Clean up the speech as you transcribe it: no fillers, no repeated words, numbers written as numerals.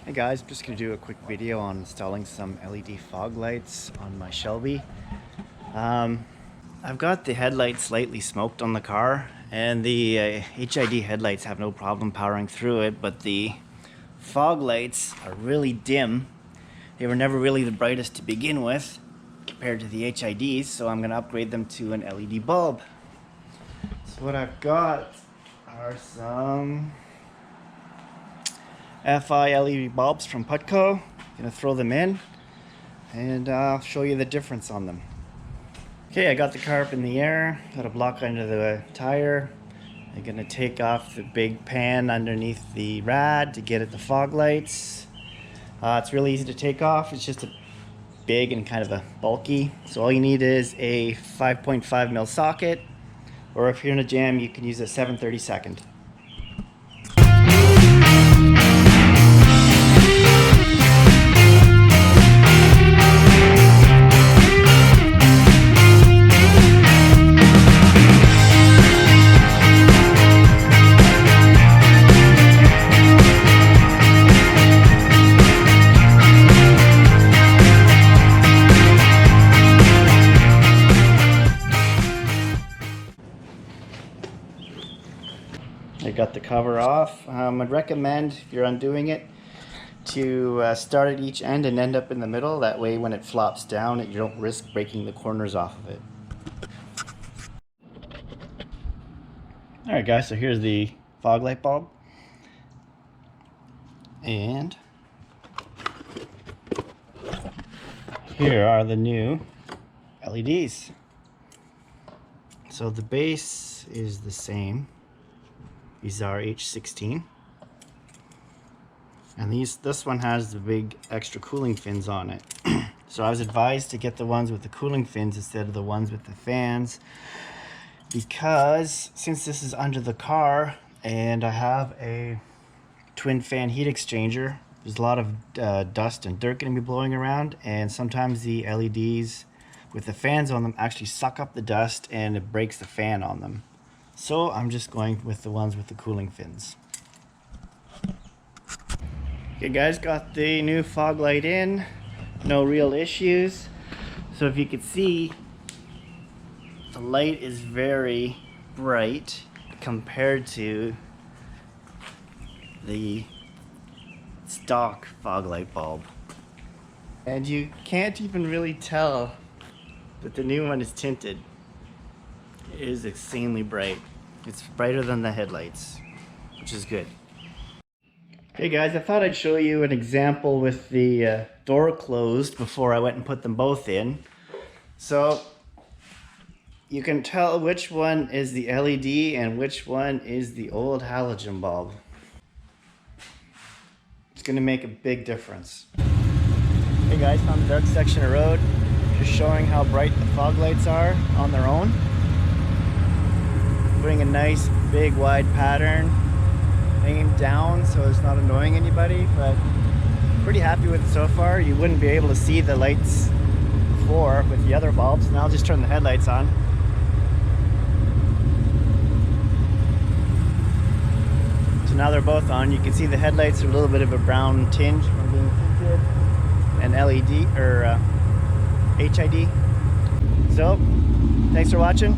Hey guys, I'm just going to do a quick video on installing some LED fog lights on my Shelby. I've got the headlights slightly smoked on the car, and the HID headlights have no problem powering through it, but the fog lights are really dim. They were never really the brightest to begin with compared to the HIDs, so I'm going to upgrade them to an LED bulb. So what I've got are some FI LED bulbs from Putco. Gonna throw them in and I'll show you the difference on them. Okay, I got the car up in the air, got a block under the tire. I'm gonna take off the big pan underneath the rad to get at the fog lights. It's really easy to take off. It's just a big and kind of a bulky. So all you need is a 5.5 mil socket, or if you're in a jam, you can use a 7/32. I got the cover off. I'd recommend, if you're undoing it, to start at each end and end up in the middle. That way when it flops down, you don't risk breaking the corners off of it. Alright guys, so here's the fog light bulb. And here are the new LEDs. So the base is the same. These are H16, and this one has the big extra cooling fins on it. So I was advised to get the ones with the cooling fins instead of the ones with the fans, because since this is under the car and I have a twin fan heat exchanger, there's a lot of dust and dirt going to be blowing around, and sometimes the LEDs with the fans on them actually suck up the dust and it breaks the fan on them. So I'm just going with the ones with the cooling fins. Okay guys, got the new fog light in. No real issues. So if you could see, the light is very bright compared to the stock fog light bulb. And you can't even really tell that the new one is tinted. It is insanely bright. It's brighter than the headlights, which is good. Hey guys, I thought I'd show you an example with the door closed before I went and put them both in. So you can tell which one is the LED and which one is the old halogen bulb. It's going to make a big difference. Hey guys, found the dark section of road. Just showing how bright the fog lights are on their own. Putting a nice big wide pattern aimed down so it's not annoying anybody, but pretty happy with it so far. You wouldn't be able to see the lights before with the other bulbs. Now I'll just turn the headlights on. So now they're both on. You can see the headlights are a little bit of a brown tinge from being tinted, and LED or HID. So thanks for watching.